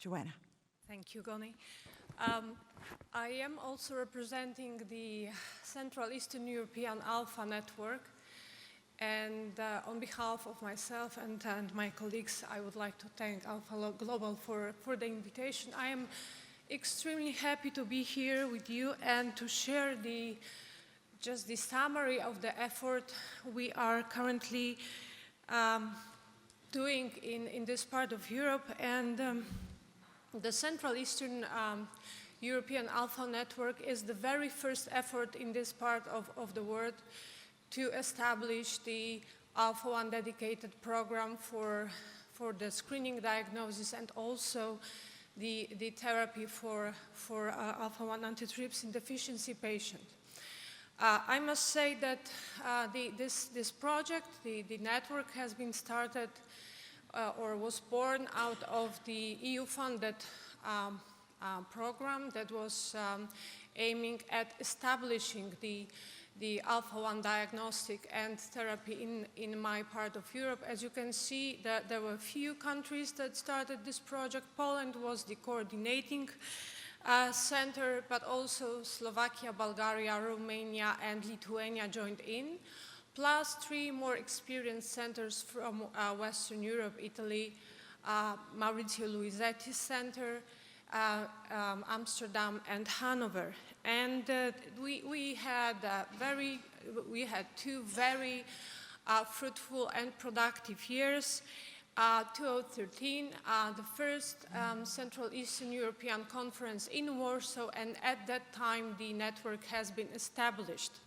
Joanna. Thank you, Goni. I am also representing the Central Eastern European Alpha Network, and on behalf of myself and my colleagues, I would like to thank Alpha Global for the invitation. I am extremely happy to be here with you and to share just the summary of the effort we are currently doing in this part of Europe. And the Central Eastern European Alpha Network is the very first effort in this part of the world to establish the Alpha-1 dedicated program for the screening, diagnosis, and also the therapy for Alpha-1 antitrypsin deficiency patients. I must say that this project, the network, has been started or was born out of the EU-funded program that was aiming at establishing the Alpha-1 diagnostic and therapy in my part of Europe. As you can see, there were a few countries that started this project. Poland was the coordinating center, but also Slovakia, Bulgaria, Romania, and Lithuania joined in, plus 3 more experienced centers from Western Europe, Italy, Maurizio Luisetti's center, Amsterdam, and Hanover. And we had 2 very fruitful and productive years. 2013, the first Central Eastern European Conference in Warsaw, and at that time the network has been established.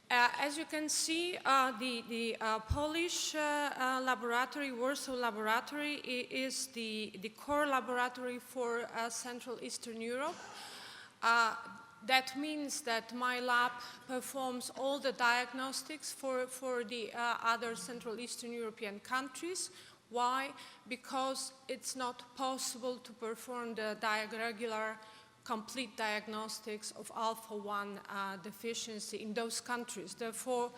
As you can see, the Polish laboratory, Warsaw Laboratory, is the core laboratory for Central Eastern Europe. That means that my lab performs all the diagnostics for the other Central Eastern European countries. Why? Because it's not possible to perform the regular complete diagnostics of Alpha-1 deficiency in those countries. Therefore,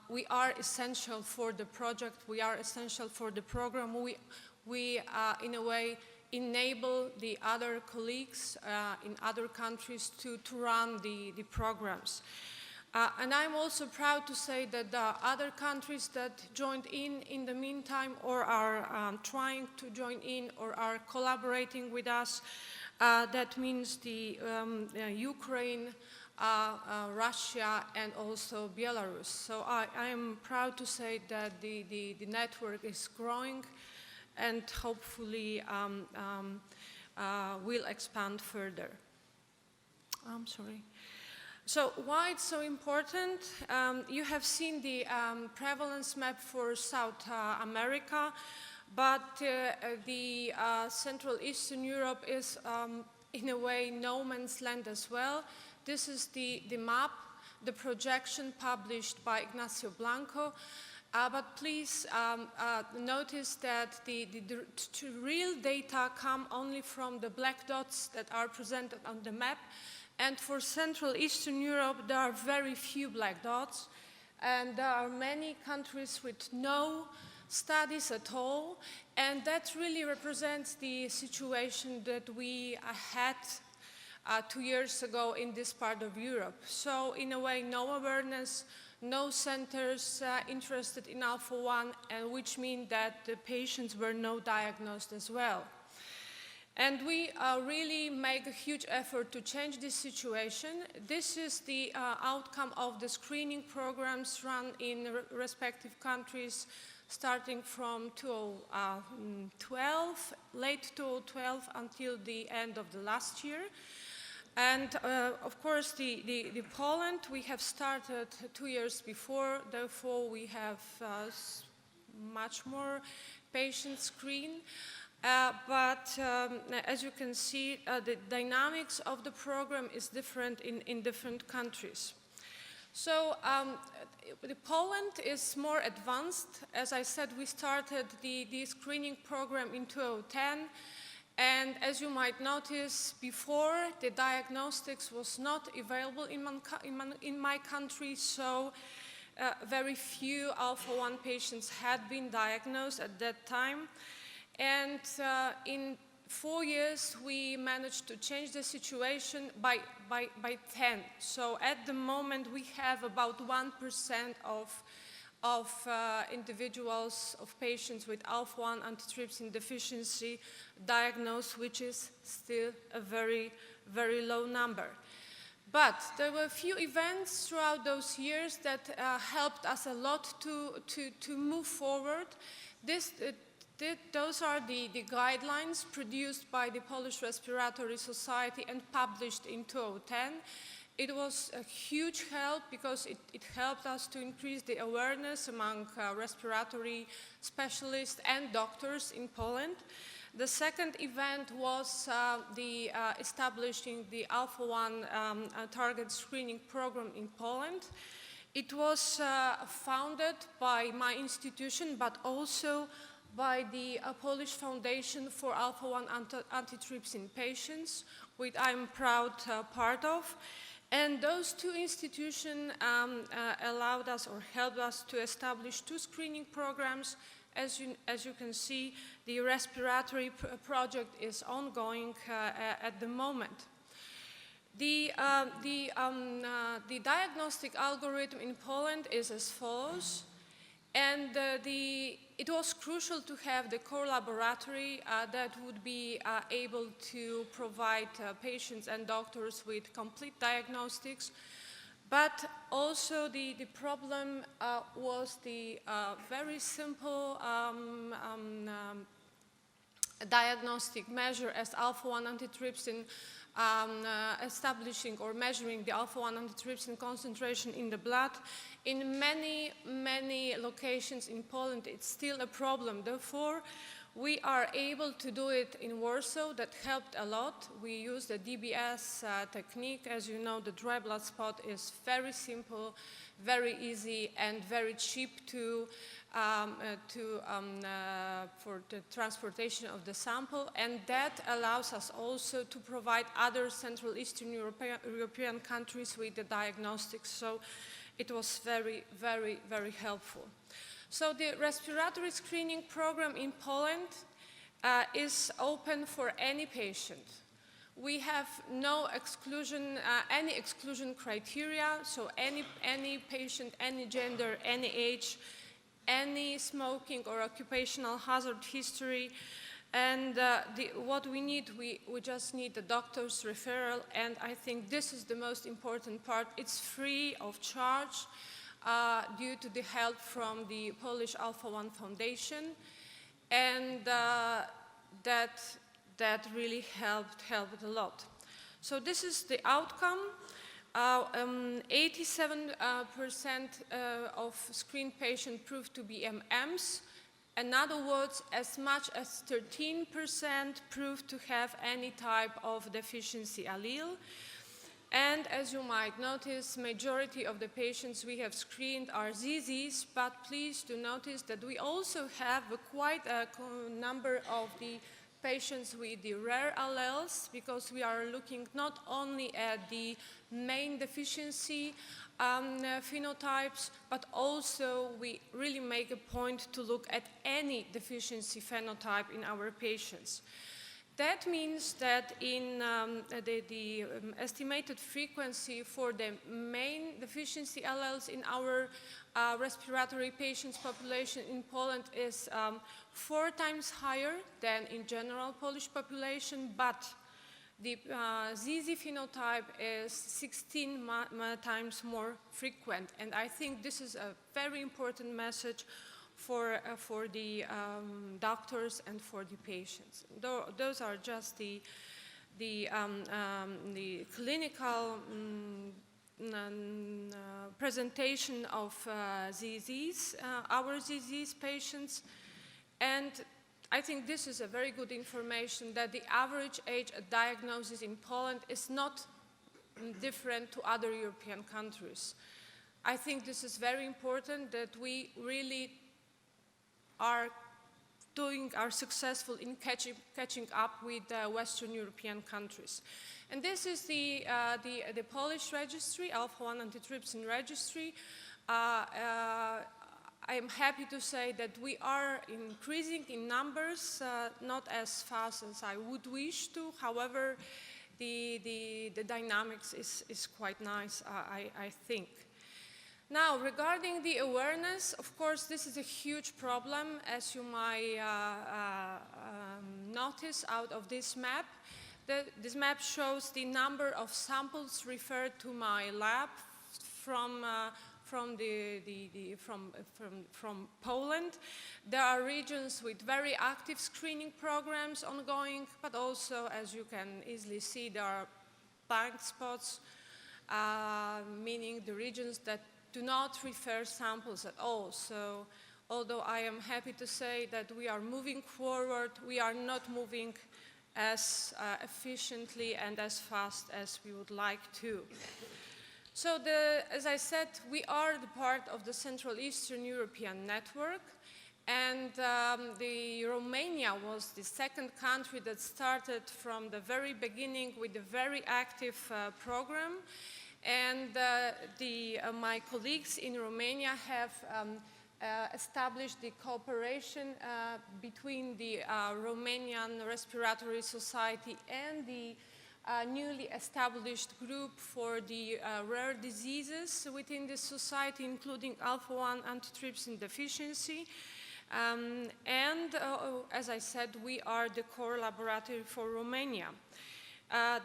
we are essential for the project, we are essential for the program. We in a way, enable the other colleagues in other countries to run the programs. And I'm also proud to say that the other countries that joined in the meantime, or are trying to join in, or are collaborating with us, that means the Ukraine, Russia, and also Belarus. So I am proud to say that the network is growing and hopefully will expand further. I'm sorry. So why it's so important? You have seen the prevalence map for South America, but the Central Eastern Europe is in a way no man's land as well. This is the map, the projection published by Ignacio Blanco. But please notice that the real data come only from the black dots that are presented on the map. And for Central Eastern Europe, there are very few black dots. And there are many countries with no studies at all. And that really represents the situation that we had 2 years ago in this part of Europe. So in a way, no awareness, no centers interested in Alpha-1, and which means that the patients were not diagnosed as well. And we really make a huge effort to change this situation. This is the outcome of the screening programs run in respective countries, starting from 2012, late 2012, until the end of the last year. And of course, the Poland, we have started 2 years before, therefore we have much more patients screened. But as you can see, the dynamics of the program is different in different countries. So Poland is more advanced. As I said, we started the screening program in 2010. And as you might notice, before, the diagnostics was not available in my country, so very few Alpha-1 patients had been diagnosed at that time. And in 4 years, we managed to change the situation by 10. So at the moment, we have about 1% of individuals, of patients with alpha-1 antitrypsin deficiency diagnosed, which is still a very, very low number. But there were a few events throughout those years that helped us a lot to move forward. Those are the guidelines produced by the Polish Respiratory Society and published in 2010. It was a huge help because it helped us to increase the awareness among respiratory specialists and doctors in Poland. The second event was the establishing the alpha-1 target screening program in Poland. It was founded by my institution, but also by the Polish Foundation for Alpha-1 Antitrypsin Patients, which I'm proud part of. And those two institutions allowed us or helped us to establish 2 screening programs. As you can see, the respiratory project is ongoing at the moment. The diagnostic algorithm in Poland is as follows. And it was crucial to have the core laboratory that would be able to provide patients and doctors with complete diagnostics. But also the problem was the very simple diagnostic measure as alpha-1 antitrypsin, establishing or measuring the alpha-1 antitrypsin concentration in the blood. In many, many locations in Poland, it's still a problem. Therefore, we are able to do it in Warsaw. That helped a lot. We use the DBS technique. As you know, the dry blood spot is very simple, very easy, and very cheap for the transportation of the sample, and that allows us also to provide other Central Eastern European countries with the diagnostics. So it was very, very, very helpful. So the respiratory screening program in Poland is open for any patient. We have no exclusion, any exclusion criteria, so any patient, any gender, any age, any smoking or occupational hazard history, and what we need, we just need the doctor's referral, and I think this is the most important part. It's free of charge due to the help from the Polish Alpha-1 Foundation, and that really helped a lot. So this is the outcome. 87% of screened patients proved to be MMs. In other words, as much as 13% proved to have any type of deficiency allele. And as you might notice, majority of the patients we have screened are ZZs, but please do notice that we also have quite a number of the patients with the rare alleles, because we are looking not only at the main deficiency phenotypes, but also we really make a point to look at any deficiency phenotype in our patients. That means that in the estimated frequency for the main deficiency alleles in our respiratory patients population in Poland is 4 times higher than in general Polish population, but the ZZ phenotype is 16 times more frequent. And I think this is a very important message for the doctors and for the patients. Those are just the clinical presentation of ZZs, our ZZs patients. And I think this is a very good information that the average age at diagnosis in Poland is not different to other European countries. I think this is very important, that we really are successful in catching up with Western European countries. And this is the Polish registry, Alpha-1 antitrypsin registry. I am happy to say that we are increasing in numbers, not as fast as I would wish to. However, the dynamics is quite nice, I think. Now, regarding the awareness, of course, this is a huge problem, as you might notice out of this map. This map shows the number of samples referred to my lab from Poland. There are regions with very active screening programs ongoing, but also, as you can easily see, there are blank spots, meaning the regions that do not refer samples at all. So, although I am happy to say that we are moving forward, we are not moving as efficiently and as fast as we would like to. So, as I said, we are the part of the Central Eastern European network, and Romania was the second country that started from the very beginning with a very active program. And my colleagues in Romania have established the cooperation between the Romanian Respiratory Society and the newly established group for the rare diseases within the society, including alpha-1 antitrypsin deficiency. As I said, we are the core laboratory for Romania.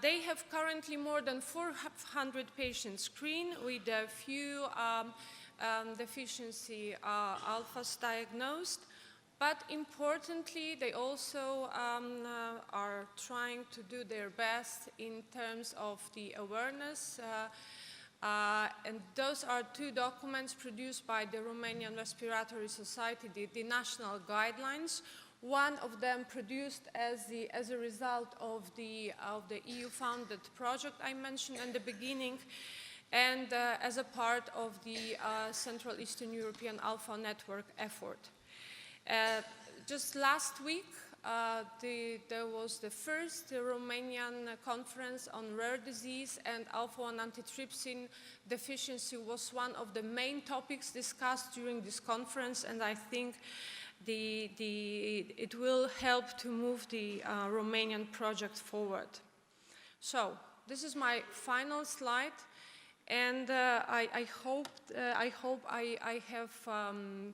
They have currently more than 400 patients screened with a few deficiency alphas diagnosed. But importantly, they also are trying to do their best in terms of the awareness. And those are two documents produced by the Romanian Respiratory Society, the national guidelines. One of them produced as a result of the EU-funded project I mentioned in the beginning, and as a part of the Central Eastern European Alpha Network effort. Just last week, there was the first Romanian conference on rare disease, and alpha-1 antitrypsin deficiency was one of the main topics discussed during this conference, and I think it will help to move the Romanian project forward. So, this is my final slide, and I hope I have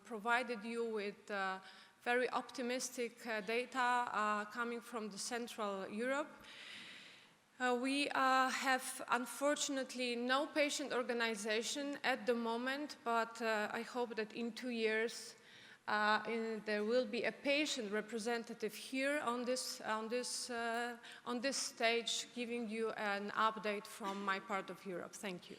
provided you with very optimistic data coming from the Central Europe. We have, unfortunately, no patient organization at the moment, but I hope that in 2 years there will be a patient representative here on this stage, giving you an update from my part of Europe. Thank you.